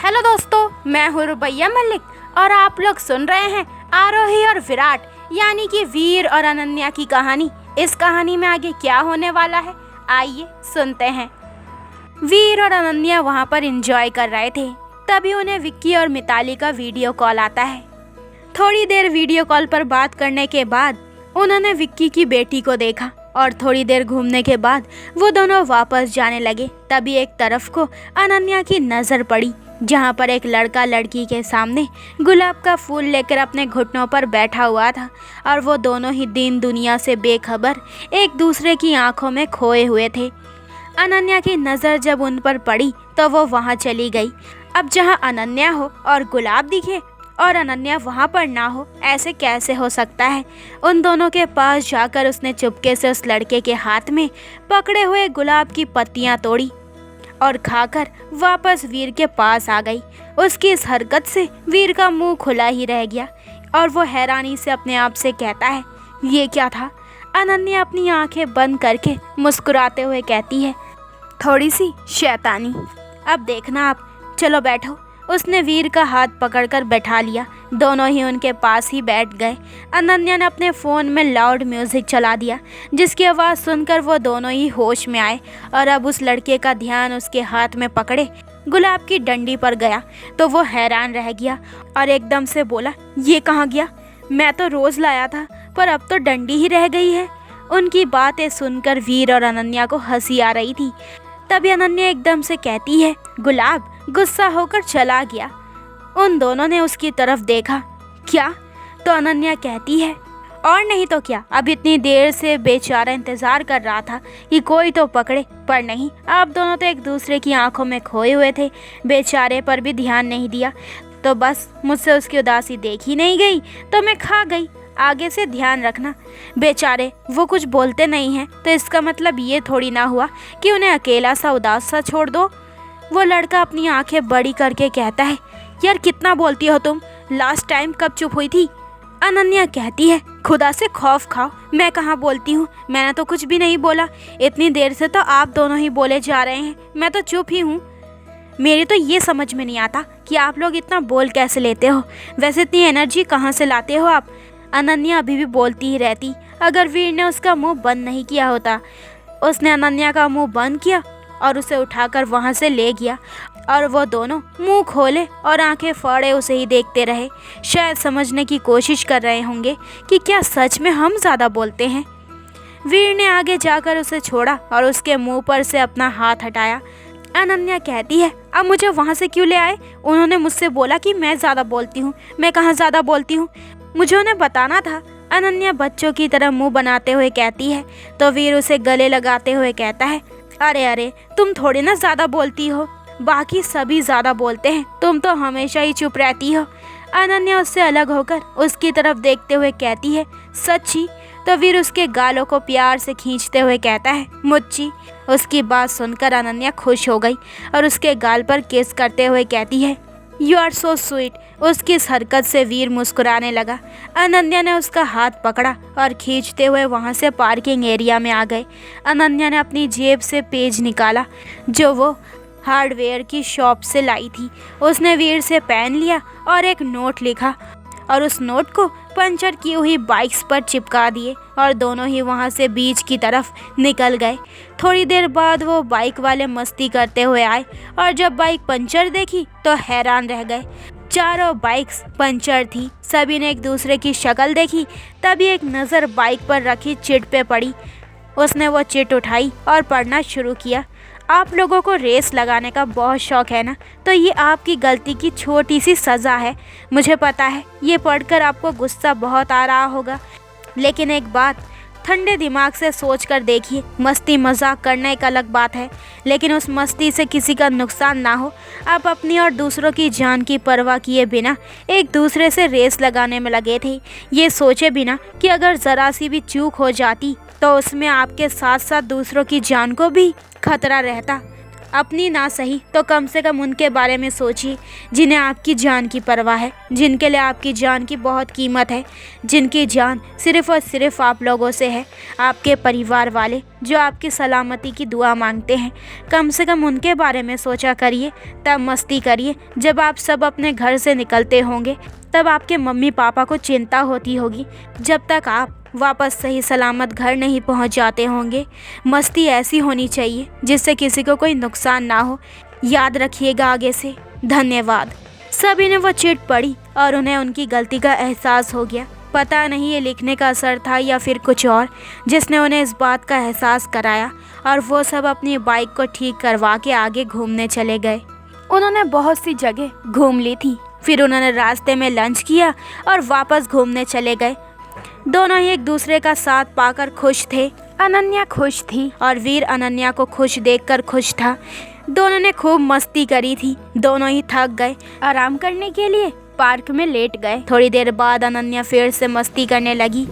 Hello दोस्तों, मैं हूँ रुबैया मलिक और आप लोग सुन रहे हैं आरोही और विराट यानी कि वीर और अनन्या की कहानी। इस कहानी में आगे क्या होने वाला है, आइए सुनते हैं। वीर और अनन्या वहाँ पर एंजॉय कर रहे थे, तभी उन्हें विक्की और मिताली का वीडियो कॉल आता है। थोड़ी देर वीडियो कॉल पर बात करने के बाद उन्होंने विक्की की बेटी को देखा और थोड़ी देर घूमने के बाद वो दोनों वापस जाने लगे। तभी एक तरफ को अनन्या की नज़र पड़ी, जहाँ पर एक लड़का लड़की के सामने गुलाब का फूल लेकर अपने घुटनों पर बैठा हुआ था और वो दोनों ही दीन दुनिया से बेखबर एक दूसरे की आंखों में खोए हुए थे। अनन्या की नज़र जब उन पर पड़ी तो वो वहाँ चली गई। अब जहाँ अनन्या हो और गुलाब दिखे और अनन्या वहाँ पर ना हो, ऐसे कैसे हो सकता है। उन दोनों के पास जाकर उसने चुपके से उस लड़के के हाथ में पकड़े हुए गुलाब की पत्तियाँ तोड़ी और खाकर वापस वीर के पास आ गई। उसकी इस हरकत से वीर का मुंह खुला ही रह गया और वो हैरानी से अपने आप से कहता है, ये क्या था। अनन्या अपनी आंखें बंद करके मुस्कुराते हुए कहती है, थोड़ी सी शैतानी। अब देखना आप, चलो बैठो। उसने वीर का हाथ पकड़कर बैठा लिया। दोनों ही उनके पास ही बैठ गए। अनन्या ने अपने फ़ोन में लाउड म्यूज़िक चला दिया, जिसकी आवाज़ सुनकर वो दोनों ही होश में आए और अब उस लड़के का ध्यान उसके हाथ में पकड़े गुलाब की डंडी पर गया तो वो हैरान रह गया और एकदम से बोला, ये कहाँ गया। मैं तो रोज़ लाया था, पर अब तो डंडी ही रह गई है। उनकी बातें सुनकर वीर और अनन्या को हंसी आ रही थी। तभी अनन्या एकदम से कहती है, गुलाब गुस्सा होकर चला गया। उन दोनों ने उसकी तरफ देखा। क्या? तो अनन्या कहती है, और नहीं तो क्या, अब इतनी देर से बेचारा इंतज़ार कर रहा था कि कोई तो पकड़े, पर नहीं। आप दोनों तो एक दूसरे की आंखों में खोए हुए थे। बेचारे पर भी ध्यान नहीं दिया, तो बस मुझसे उसकी उदासी देखी नहीं गई तो मैं खा गई। आगे से ध्यान रखना। बेचारे वो कुछ बोलते नहीं हैं, तो इसका मतलब ये थोड़ी ना हुआ कि उन्हें अकेला सा उदास सा छोड़ दो। वो लड़का अपनी आंखें बड़ी करके कहता है, यार कितना बोलती हो तुम, लास्ट टाइम कब चुप हुई थी। अनन्या कहती है, खुदा से खौफ खाओ, मैं कहाँ बोलती हूँ, मैंने तो कुछ भी नहीं बोला। इतनी देर से तो आप दोनों ही बोले जा रहे हैं, मैं तो चुप ही हूँ। मेरी तो ये समझ में नहीं आता कि आप लोग इतना बोल कैसे लेते हो। वैसे इतनी एनर्जी कहाँ से लाते हो आप। अनन्या अभी भी बोलती ही रहती। अगर वीर ने उसका मुंह बंद नहीं किया होता। उसने अनन्या का मुंह बंद किया और उसे उठाकर वहाँ से ले गया और वो दोनों मुंह खोले और आंखें फाड़े उसे ही देखते रहे, शायद समझने की कोशिश कर रहे होंगे कि क्या सच में हम ज़्यादा बोलते हैं। वीर ने आगे जाकर उसे छोड़ा और उसके मुंह पर से अपना हाथ हटाया। अनन्या कहती है, अब मुझे वहाँ से क्यों ले आए। उन्होंने मुझसे बोला कि मैं ज़्यादा बोलती हूँ। मैं कहाँ ज़्यादा बोलती हूँ, मुझे उन्हें बताना था। अनन्या बच्चों की तरह मुंह बनाते हुए कहती है। तो वीर उसे गले लगाते हुए कहता है, अरे अरे, तुम थोड़ी ना ज़्यादा बोलती हो, बाकी सभी ज़्यादा बोलते हैं, तुम तो हमेशा ही चुप रहती हो। अनन्या उससे अलग होकर उसकी तरफ देखते हुए कहती है, सच्ची। तो वीर उसके गालों को प्यार से खींचते हुए कहता है, मुच्ची। उसकी बात सुनकर अनन्या खुश हो गई और उसके गाल पर किस करते हुए कहती है, यू आर सो स्वीट। उसकी इस हरकत से वीर मुस्कुराने लगा। अनन्या ने उसका हाथ पकड़ा और खींचते हुए वहाँ से पार्किंग एरिया में आ गए। अनन्या ने अपनी जेब से पेज निकाला जो वो हार्डवेयर की शॉप से लाई थी। उसने वीर से पेन लिया और एक नोट लिखा और उस नोट को पंचर की हुई बाइक्स पर चिपका दिए और दोनों ही वहाँ से बीच की तरफ निकल गए। थोड़ी देर बाद वो बाइक वाले मस्ती करते हुए आए और जब बाइक पंचर देखी तो हैरान रह गए। चारों बाइक्स पंचर थी। सभी ने एक दूसरे की शक्ल देखी। तभी एक नज़र बाइक पर रखी चिट पे पड़ी। उसने वो चिट उठाई और पढ़ना शुरू किया। आप लोगों को रेस लगाने का बहुत शौक़ है ना, तो ये आपकी गलती की छोटी सी सज़ा है। मुझे पता है ये पढ़कर आपको गुस्सा बहुत आ रहा होगा, लेकिन एक बात ठंडे दिमाग से सोच कर देखिए। मस्ती मजाक करना एक अलग बात है, लेकिन उस मस्ती से किसी का नुकसान ना हो। आप अपनी और दूसरों की जान की परवाह किए बिना एक दूसरे से रेस लगाने में लगे थे, ये सोचे बिना कि अगर ज़रा सी भी चूक हो जाती तो उसमें आपके साथ साथ दूसरों की जान को भी खतरा रहता। अपनी ना सही तो कम से कम उनके बारे में सोचिए जिन्हें आपकी जान की परवाह है, जिनके लिए आपकी जान की बहुत कीमत है, जिनकी जान सिर्फ़ और सिर्फ आप लोगों से है, आपके परिवार वाले जो आपकी सलामती की दुआ मांगते हैं। कम से कम उनके बारे में सोचा करिए, तब मस्ती करिए। जब आप सब अपने घर से निकलते होंगे तब आपके मम्मी पापा को चिंता होती होगी। जब तक आप वापस सही सलामत घर नहीं पहुंच जाते होंगे, मस्ती ऐसी होनी चाहिए जिससे किसी को कोई नुकसान ना हो। याद रखिएगा आगे से। धन्यवाद। सभी ने वो चिट पढ़ी और उन्हें उनकी गलती का एहसास हो गया। पता नहीं ये लिखने का असर था या फिर कुछ और जिसने उन्हें इस बात का एहसास कराया, और वो सब अपनी बाइक को ठीक करवा के आगे घूमने चले गए। उन्होंने बहुत सी जगह घूम ली थी, फिर उन्होंने रास्ते में लंच किया और वापस घूमने चले गए। दोनों ही एक दूसरे का साथ पाकर खुश थे। अनन्या खुश थी और वीर अनन्या को खुश देखकर खुश था। दोनों ने खूब मस्ती करी थी। दोनों ही थक गए। आराम करने के लिए पार्क में लेट गए। थोड़ी देर बाद अनन्या फिर से मस्ती करने लगी।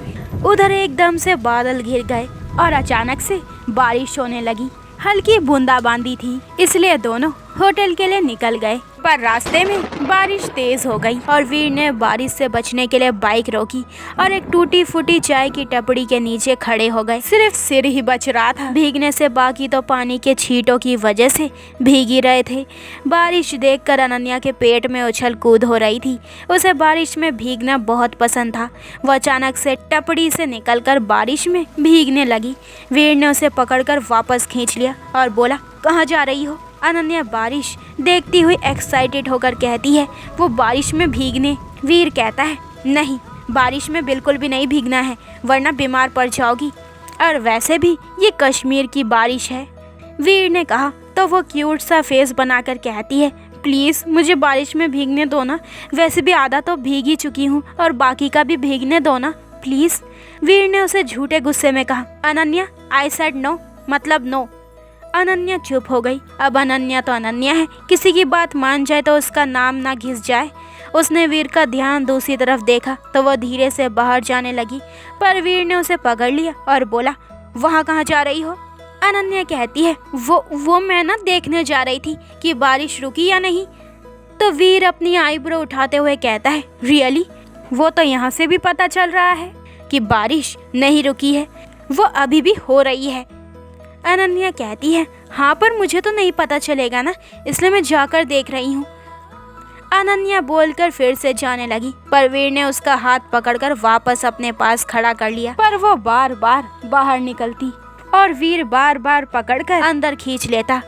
उधर एकदम से बादल घिर गए और अचानक से बारिश होने लगी। हल्की बूंदाबांदी थी, इसलिए दोनों होटल के लिए निकल गए। पर रास्ते में बारिश तेज हो गई और वीर ने बारिश से बचने के लिए बाइक रोकी और एक टूटी फूटी चाय की टपड़ी के नीचे खड़े हो गए। सिर्फ सिर ही बच रहा था भीगने से, बाकी तो पानी के छींटों की वजह से भीग ही रहे थे। बारिश देखकर अनन्या के पेट में उछल कूद हो रही थी। उसे बारिश में भीगना बहुत पसंद था। वह अचानक से टपड़ी से निकलकर बारिश में भीगने लगी। वीर ने उसे पकड़कर वापस खींच लिया और बोला, कहाँ जा रही हो? अनन्या बारिश देखती हुई एक्साइटेड होकर कहती है, वो बारिश में भीगने। वीर कहता है, नहीं, बारिश में बिल्कुल भी नहीं भीगना है वरना बीमार पड़ जाओगी, और वैसे भी ये कश्मीर की बारिश है। वीर ने कहा तो वो क्यूट सा फेस बनाकर कहती है, प्लीज़ मुझे बारिश में भीगने दो ना, वैसे भी आधा तो भीग ही चुकी हूँ और बाकी का भी भीगने दो ना प्लीज़। वीर ने उसे झूठे गुस्से में कहा, अनन्या आई सेड नो, मतलब नो। अनन्या चुप हो गई। अब अनन्या तो अनन्या है, किसी की बात मान जाए तो उसका नाम ना घिस जाए। उसने वीर का ध्यान दूसरी तरफ देखा तो वह धीरे से बाहर जाने लगी, पर वीर ने उसे पकड़ लिया और बोला, वहाँ कहाँ जा रही हो? अनन्या कहती है, वो मैं ना देखने जा रही थी कि बारिश रुकी या नहीं। तो वीर अपनी आईब्रो उठाते हुए कहता है, रियली? वो तो यहाँ से भी पता चल रहा है कि बारिश नहीं रुकी है, वो अभी भी हो रही है। अनन्या कहती है, हाँ पर मुझे तो नहीं पता चलेगा ना, इसलिए मैं जाकर देख रही हूँ। अनन्या बोलकर फिर से जाने लगी, पर वीर ने उसका हाथ पकड़कर वापस अपने पास खड़ा कर लिया। पर वो बार बार बाहर निकलती और वीर बार बार पकड़कर अंदर खींच लेता।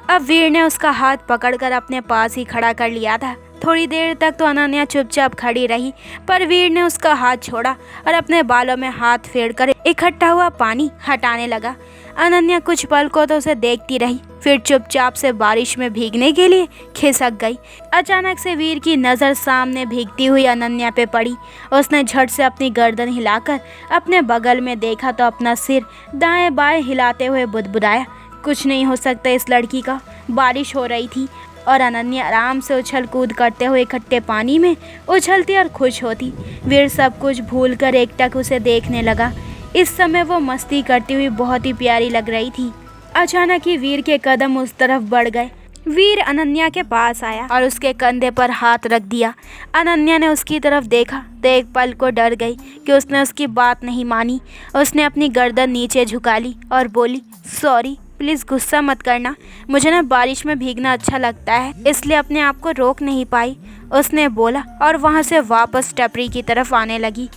अब वीर ने उसका हाथ पकड़कर अपने पास ही खड़ा कर लिया था। थोड़ी देर तक तो अनन्या चुपचाप खड़ी रही, पर वीर ने उसका हाथ छोड़ा और अपने बालों में हाथ फेरकर इकट्ठा हुआ पानी हटाने लगा। अनन्या कुछ पल को तो उसे देखती रही, फिर चुपचाप से बारिश में भीगने के लिए खिसक गई। अचानक से वीर की नज़र सामने भीगती हुई अनन्या पे पड़ी। उसने झट से अपनी गर्दन हिलाकर अपने बगल में देखा तो अपना सिर दाएं बाएं हिलाते हुए बुदबुदाया, कुछ नहीं हो सकता इस लड़की का। बारिश हो रही थी और अनन्या आराम से उछल कूद करते हुए इकट्ठे पानी में उछलती और खुश होती। वीर सब कुछ भूलकर एकटक उसे देखने लगा। इस समय वो मस्ती करती हुई बहुत ही प्यारी लग रही थी। अचानक ही वीर के कदम उस तरफ बढ़ गए। वीर अनन्या के पास आया और उसके कंधे पर हाथ रख दिया। अनन्या ने उसकी तरफ देखा तो एक पल को डर गई कि उसने उसकी बात नहीं मानी। उसने अपनी गर्दन नीचे झुका ली और बोली, सॉरी, प्लीज़ गुस्सा मत करना, मुझे ना बारिश में भीगना अच्छा लगता है, इसलिए अपने आप को रोक नहीं पाई, उसने बोला और वहाँ से वापस टपरी की तरफ आने लगी।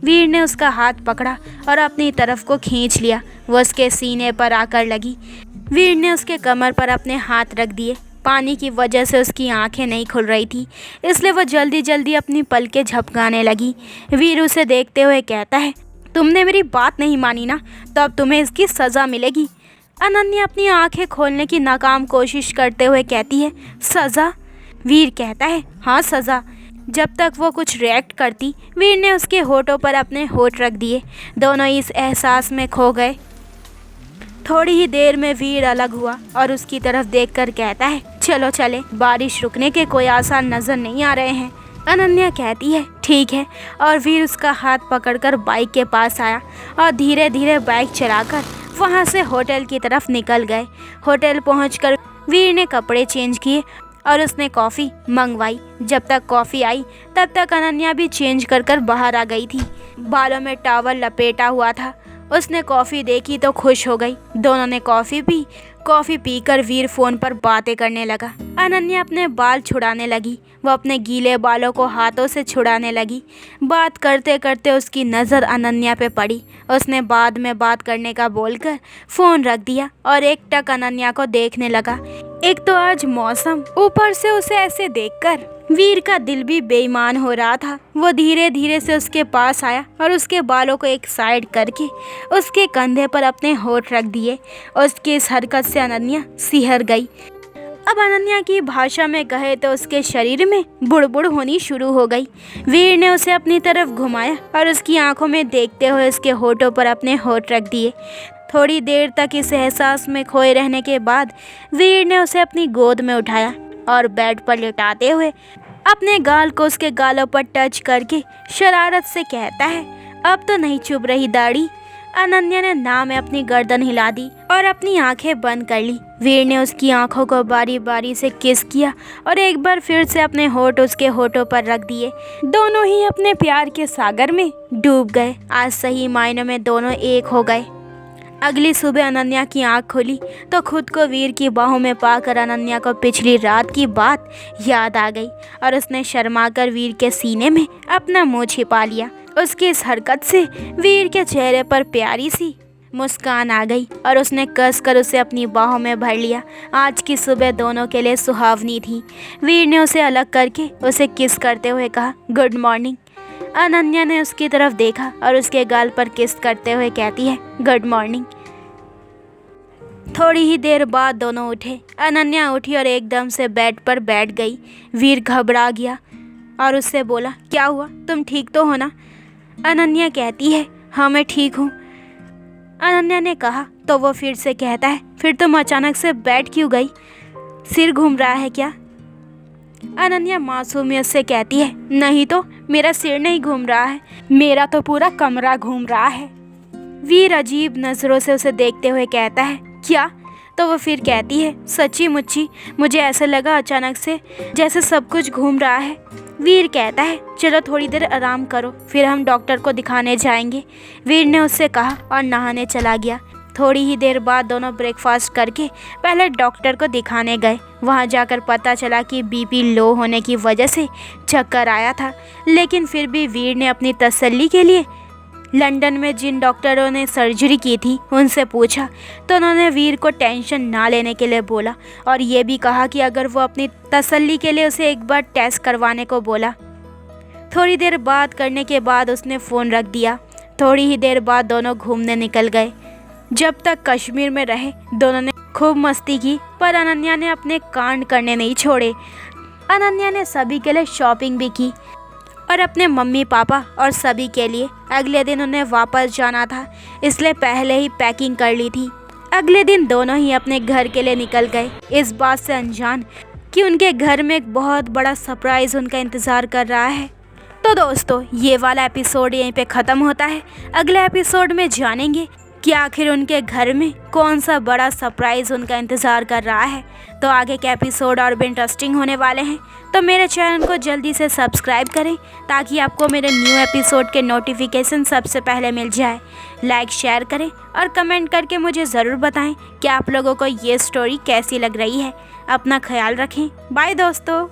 वीर ने उसका हाथ पकड़ा और अपनी तरफ को खींच लिया। वो उसके सीने पर आकर लगी। वीर ने उसके कमर पर अपने हाथ रख दिए। पानी की वजह से उसकी आंखें नहीं खुल रही थी, इसलिए वो जल्दी जल्दी अपनी पलकें झपकाने लगी। वीर उसे देखते हुए कहता है, तुमने मेरी बात नहीं मानी ना, तो अब तुम्हें इसकी सज़ा मिलेगी। अनन्या अपनी आंखें खोलने की नाकाम कोशिश करते हुए कहती है, सज़ा? वीर कहता है, हाँ सज़ा। जब तक वो कुछ रिएक्ट करती, वीर ने उसके होठों पर अपने होठ रख दिए। दोनों इस एहसास में खो गए। थोड़ी ही देर में वीर अलग हुआ और उसकी तरफ देखकर कहता है, चलो चले, बारिश रुकने के कोई आसार नज़र नहीं आ रहे हैं। अनन्या कहती है, ठीक है, और वीर उसका हाथ पकड़कर बाइक के पास आया और धीरे धीरे बाइक चलाकर वहाँ से होटल की तरफ निकल गए। होटल पहुँचकर वीर ने कपड़े चेंज किए और उसने कॉफ़ी मंगवाई। जब तक कॉफ़ी आई तब तक अनन्या भी चेंज कर बाहर आ गई थी। बालों में टॉवल लपेटा हुआ था। उसने कॉफ़ी देखी तो खुश हो गई। दोनों ने कॉफ़ी पी। कॉफ़ी पीकर वीर फ़ोन पर बातें करने लगा। अनन्या अपने बाल छुड़ाने लगी। वो अपने गीले बालों को हाथों से छुड़ाने लगी। बात करते करते उसकी नज़र अनन्या पे पड़ी। उसने बाद में बात करने का बोलकर फ़ोन रख दिया और एकटक अनन्या को देखने लगा। एक तो आज मौसम, ऊपर से उसे ऐसे देखकर वीर का दिल भी बेईमान हो रहा था। वो धीरे धीरे से उसके पास आया और उसके बालों को एक साइड करके उसके कंधे पर अपने होठ रख दिए। उसकी इस हरकत से अनन्या सिहर गई। अब अनन्या की भाषा में कहे तो उसके शरीर में बुड़बुड़ होनी शुरू हो गई। वीर ने उसे अपनी तरफ घुमाया और उसकी आंखों में देखते हुए उसके होठों पर अपने होठ रख दिए। थोड़ी देर तक इस एहसास में खोए रहने के बाद वीर ने उसे अपनी गोद में उठाया और बेड पर लेटाते हुए अपने गाल को उसके गालों पर टच करके शरारत से कहता है, अब तो नहीं चुभ रही दाढ़ी। अनन्या ने ना में अपनी गर्दन हिला दी और अपनी आंखें बंद कर ली। वीर ने उसकी आंखों को बारी बारी से किस किया और एक बार फिर से अपने होठ उसके होठों पर रख दिए। दोनों ही अपने प्यार के सागर में डूब गए। आज सही मायनों में दोनों एक हो गए। अगली सुबह अनन्या की आंख खुली तो खुद को वीर की बाहों में पाकर अनन्या को पिछली रात की बात याद आ गई और उसने शर्माकर वीर के सीने में अपना मुंह छिपा लिया। उसकी इस हरकत से वीर के चेहरे पर प्यारी सी मुस्कान आ गई और उसने कसकर उसे अपनी बाहों में भर लिया। आज की सुबह दोनों के लिए सुहावनी थी। वीर ने उसे अलग करके उसे किस करते हुए कहा, गुड मॉर्निंग। अनन्या ने उसकी तरफ देखा और उसके गाल पर किस करते हुए कहती है, गुड मॉर्निंग। थोड़ी ही देर बाद दोनों उठे। अनन्या उठी और एकदम से बेड पर बैठ गई। वीर घबरा गया और उससे बोला, क्या हुआ, तुम ठीक तो हो ना? अनन्या कहती है, हाँ मैं ठीक हूँ। अनन्या ने कहा तो वो फिर से कहता है, फिर तुम अचानक से बैठ क्यों गई? सिर घूम रहा है क्या? अनन्या मासूमियत से कहती है, नहीं तो मेरा सिर नहीं घूम रहा है, मेरा तो पूरा कमरा घूम रहा है। वीर अजीब नज़रों से उसे देखते हुए कहता है, क्या? तो वो फिर कहती है, सच्ची मुच्ची मुझे ऐसा लगा अचानक से जैसे सब कुछ घूम रहा है। वीर कहता है, चलो थोड़ी देर आराम करो, फिर हम डॉक्टर को दिखाने जाएंगे। वीर ने उससे कहा और नहाने चला गया। थोड़ी ही देर बाद दोनों ब्रेकफास्ट करके पहले डॉक्टर को दिखाने गए। वहां जाकर पता चला कि बीपी लो होने की वजह से चक्कर आया था, लेकिन फिर भी वीर ने अपनी तसल्ली के लिए लंदन में जिन डॉक्टरों ने सर्जरी की थी उनसे पूछा तो उन्होंने वीर को टेंशन ना लेने के लिए बोला और ये भी कहा कि अगर वो अपनी तसल्ली के लिए उसे एक बार टेस्ट करवाने को बोला। थोड़ी देर बात करने के बाद उसने फ़ोन रख दिया। थोड़ी ही देर बाद दोनों घूमने निकल गए। जब तक कश्मीर में रहे दोनों ने खूब मस्ती की, पर अनन्या ने अपने कांड करने नहीं छोड़े। अनन्या ने सभी के लिए शॉपिंग भी की और अपने मम्मी पापा और सभी के लिए। अगले दिन उन्हें वापस जाना था, इसलिए पहले ही पैकिंग कर ली थी। अगले दिन दोनों ही अपने घर के लिए निकल गए, इस बात से अनजान कि उनके घर में एक बहुत बड़ा सरप्राइज़ उनका इंतज़ार कर रहा है। तो दोस्तों, ये वाला एपिसोड यहीं पे ख़त्म होता है। अगले एपिसोड में जानेंगे कि आखिर उनके घर में कौन सा बड़ा सरप्राइज़ उनका इंतज़ार कर रहा है। तो आगे के एपिसोड और भी इंटरेस्टिंग होने वाले हैं, तो मेरे चैनल को जल्दी से सब्सक्राइब करें ताकि आपको मेरे न्यू एपिसोड के नोटिफिकेशन सबसे पहले मिल जाए। लाइक शेयर करें और कमेंट करके मुझे ज़रूर बताएं कि आप लोगों को ये स्टोरी कैसी लग रही है। अपना ख्याल रखें। बाय दोस्तों।